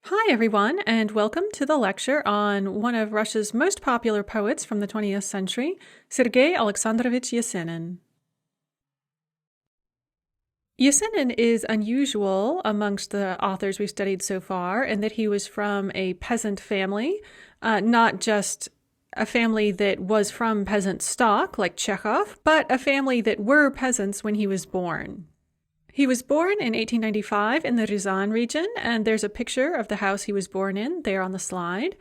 Hi, everyone, and welcome to the lecture on one of Russia's most popular poets from the 20th century, Sergei Alexandrovich Yesenin. Yesenin is unusual amongst the authors we've studied so far in that he was from a peasant family, not just a family that was from peasant stock like Chekhov, but a family that were peasants when he was born. He was born in 1895 in the Ryazan region, and there's a picture of the house he was born in there on the slide.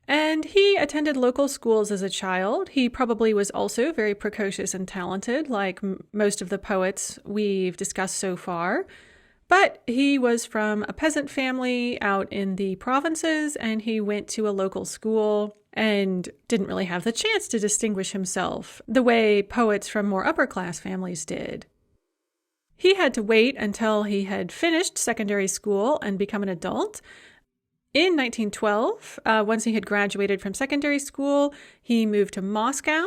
And he attended local schools as a child. He probably was also very precocious and talented, like most of the poets we've discussed so far. But he was from a peasant family out in the provinces, and he went to a local school and didn't really have the chance to distinguish himself the way poets from more upper-class families did. He had to wait until he had finished secondary school and become an adult. In 1912, once he had graduated from secondary school, he moved to Moscow.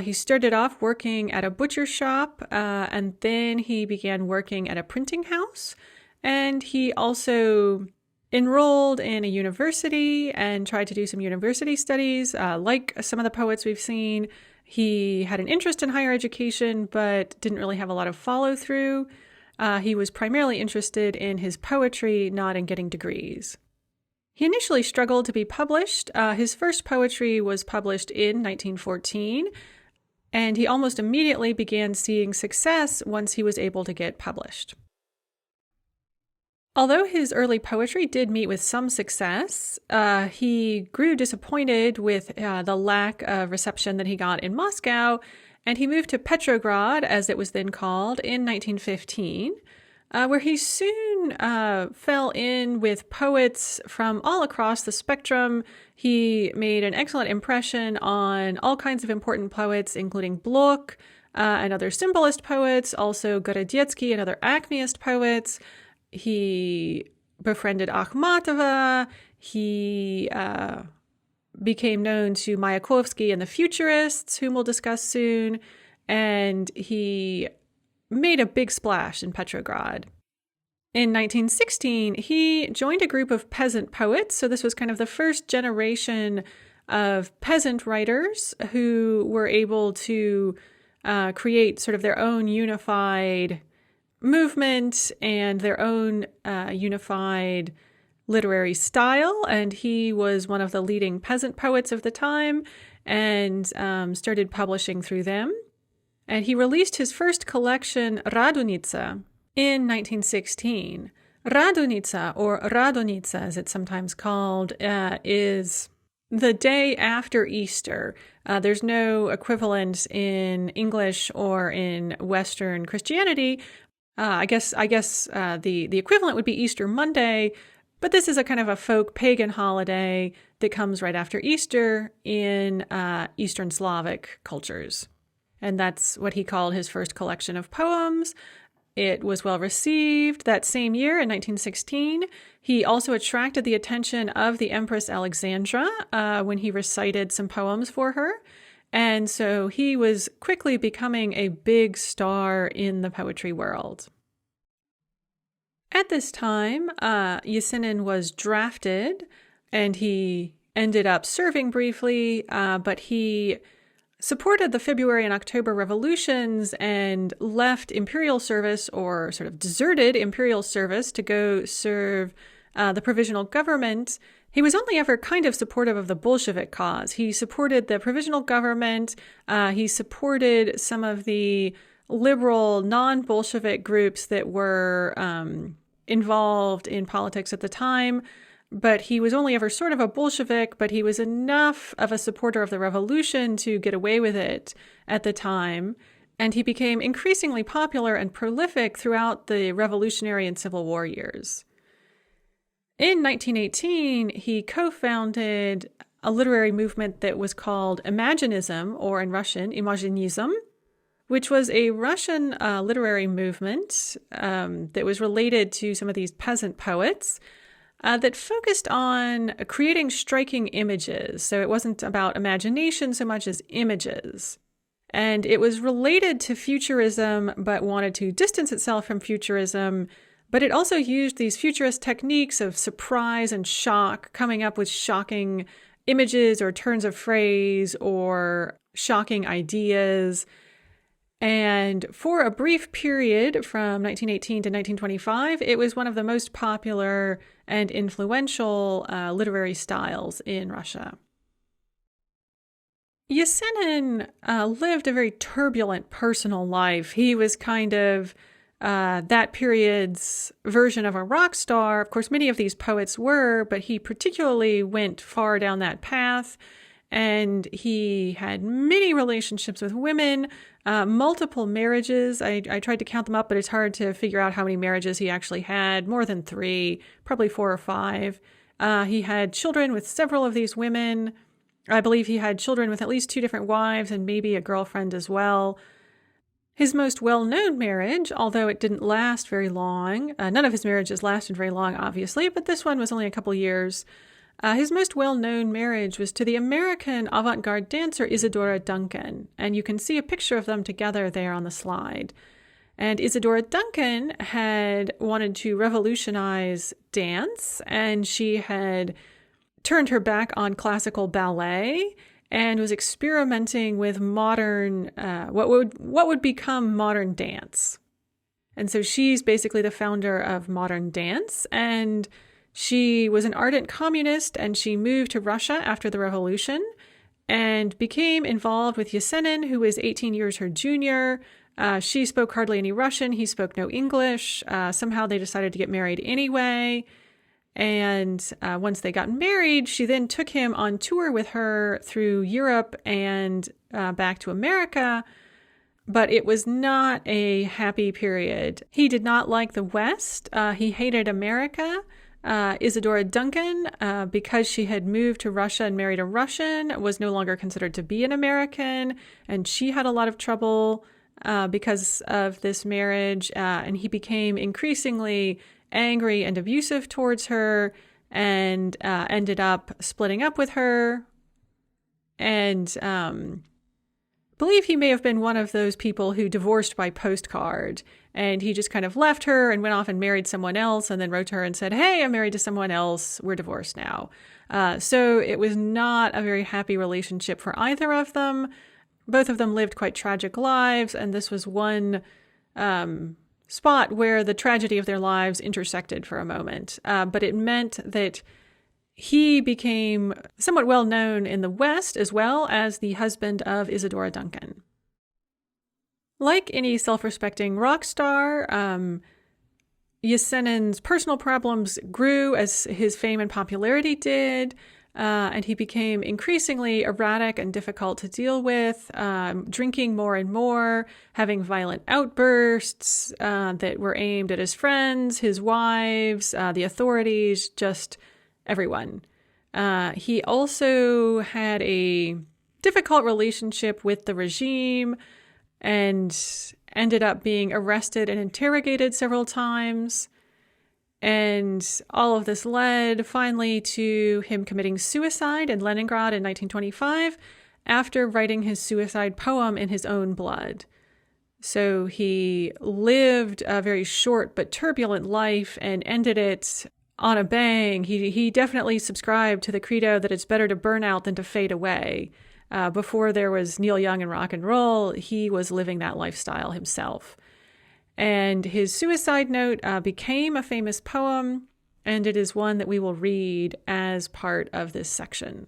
He started off working at a butcher shop, and then he began working at a printing house. And he also enrolled in a university and tried to do some university studies, like some of the poets we've seen. He had an interest in higher education, but didn't really have a lot of follow-through. He was primarily interested in his poetry, not in getting degrees. He initially struggled to be published. His first poetry was published in 1914, and he almost immediately began seeing success once he was able to get published. Although his early poetry did meet with some success, he grew disappointed with the lack of reception that he got in Moscow, and he moved to Petrograd, as it was then called, in 1915, where he soon fell in with poets from all across the spectrum. He made an excellent impression on all kinds of important poets, including Blok and other symbolist poets, also Gorodetzky and other Acmeist poets. He befriended Akhmatova. He became known to Mayakovsky and the Futurists, whom we'll discuss soon. And he made a big splash in Petrograd. In 1916, he joined a group of peasant poets. So this was kind of the first generation of peasant writers who were able to create sort of their own unified movement and their own unified literary style. And he was one of the leading peasant poets of the time and started publishing through them. And he released his first collection, Radunitsa, in 1916. Radunitsa, or Radonitsa as it's sometimes called, is the day after Easter. There's no equivalent in English or in Western Christianity. I guess the equivalent would be Easter Monday, but this is a kind of a folk pagan holiday that comes right after Easter in Eastern Slavic cultures. And that's what he called his first collection of poems. It was well received. That same year, in 1916, he also attracted the attention of the Empress Alexandra when he recited some poems for her. And so he was quickly becoming a big star in the poetry world. At this time, Yesenin was drafted, and he ended up serving briefly, but he supported the February and October revolutions and left imperial service, or sort of deserted imperial service, to go serve the provisional government. He was only ever kind of supportive of the Bolshevik cause. He supported the provisional government. He supported some of the liberal, non-Bolshevik groups that were involved in politics at the time. But he was only ever sort of a Bolshevik, but he was enough of a supporter of the revolution to get away with it at the time. And he became increasingly popular and prolific throughout the Revolutionary and Civil War years. In 1918, he co-founded a literary movement that was called Imaginism, or in Russian, Imaginism, which was a Russian literary movement that was related to some of these peasant poets that focused on creating striking images. So it wasn't about imagination so much as images. And it was related to futurism, but wanted to distance itself from futurism But it also used these futurist techniques of surprise and shock, coming up with shocking images or turns of phrase or shocking ideas. And for a brief period from 1918 to 1925, it was one of the most popular and influential literary styles in Russia. Yesenin lived a very turbulent personal life. He was kind of that period's version of a rock star. Of course, many of these poets were, but he particularly went far down that path. And he had many relationships with women, multiple marriages. I tried to count them up, but it's hard to figure out how many marriages he actually had. More than 3, probably 4 or 5. He had children with several of these women. I believe he had children with at least 2 different wives and maybe a girlfriend as well. His most well-known marriage, although it didn't last very long, none of his marriages lasted very long, obviously, but this one was only a couple years. His most well-known marriage was to the American avant-garde dancer Isadora Duncan, and you can see a picture of them together there on the slide. And Isadora Duncan had wanted to revolutionize dance, and she had turned her back on classical ballet and was experimenting with modern, what would become modern dance. And so she's basically the founder of modern dance, and she was an ardent communist, and she moved to Russia after the revolution and became involved with Yesenin, who was 18 years her junior. She spoke hardly any Russian. He spoke no English. Somehow they decided to get married anyway. And once they got married, she then took him on tour with her through Europe and back to America. But it was not a happy period. He did not like the West. He hated America. Isadora Duncan, because she had moved to Russia and married a Russian, was no longer considered to be an American. And she had a lot of trouble because of this marriage. And he became increasingly angry and abusive towards her and ended up splitting up with her. And believe he may have been one of those people who divorced by postcard. And he just kind of left her and went off and married someone else and then wrote to her and said, "Hey, I'm married to someone else. We're divorced now." So it was not a very happy relationship for either of them. Both of them lived quite tragic lives. And this was one spot where the tragedy of their lives intersected for a moment. But it meant that he became somewhat well known in the West as well as the husband of Isadora Duncan. Like any self-respecting rock star, Yesenin's personal problems grew as his fame and popularity did, and he became increasingly erratic and difficult to deal with, drinking more and more, having violent outbursts that were aimed at his friends, his wives, the authorities, just everyone. He also had a difficult relationship with the regime and ended up being arrested and interrogated several times. And all of this led finally to him committing suicide in Leningrad in 1925 after writing his suicide poem in his own blood. So he lived a very short but turbulent life and ended it on a bang. He definitely subscribed to the credo that it's better to burn out than to fade away. Before there was Neil Young and rock and roll, he was living that lifestyle himself. And his suicide note became a famous poem, and it is one that we will read as part of this section.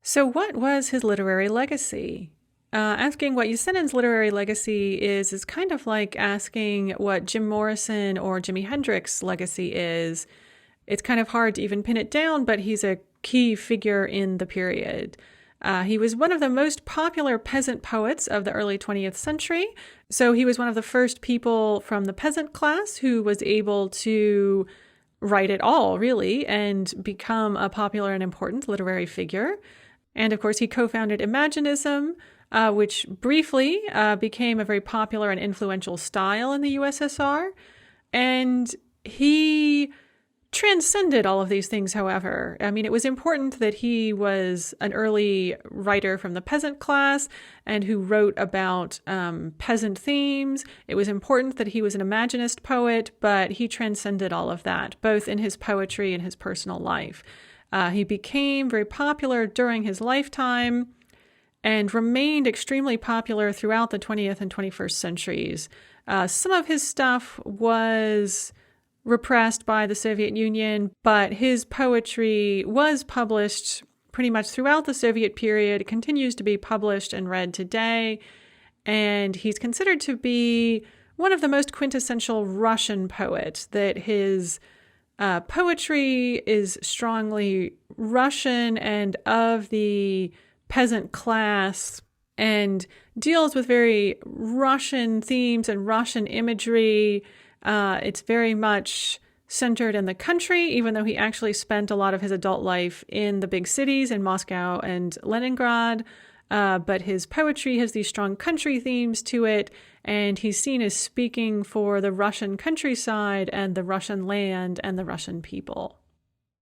So what was his literary legacy? Asking what Yesenin's literary legacy is kind of like asking what Jim Morrison or Jimi Hendrix's legacy is. It's kind of hard to even pin it down, but he's a key figure in the period. He was one of the most popular peasant poets of the early 20th century. So he was one of the first people from the peasant class who was able to write at all, really, and become a popular and important literary figure. And of course, he co-founded Imaginism, which briefly became a very popular and influential style in the USSR. And he transcended all of these things, however. I mean, it was important that he was an early writer from the peasant class and who wrote about peasant themes. It was important that he was an Imaginist poet, but he transcended all of that, both in his poetry and his personal life. He became very popular during his lifetime and remained extremely popular throughout the 20th and 21st centuries. Some of his stuff was repressed by the Soviet Union, but his poetry was published pretty much throughout the Soviet period. It continues to be published and read today, and he's considered to be one of the most quintessential Russian poets, that his poetry is strongly Russian and of the peasant class and deals with very Russian themes and Russian imagery. It's very much centered in the country, even though he actually spent a lot of his adult life in the big cities in Moscow and Leningrad. But his poetry has these strong country themes to it, and he's seen as speaking for the Russian countryside and the Russian land and the Russian people.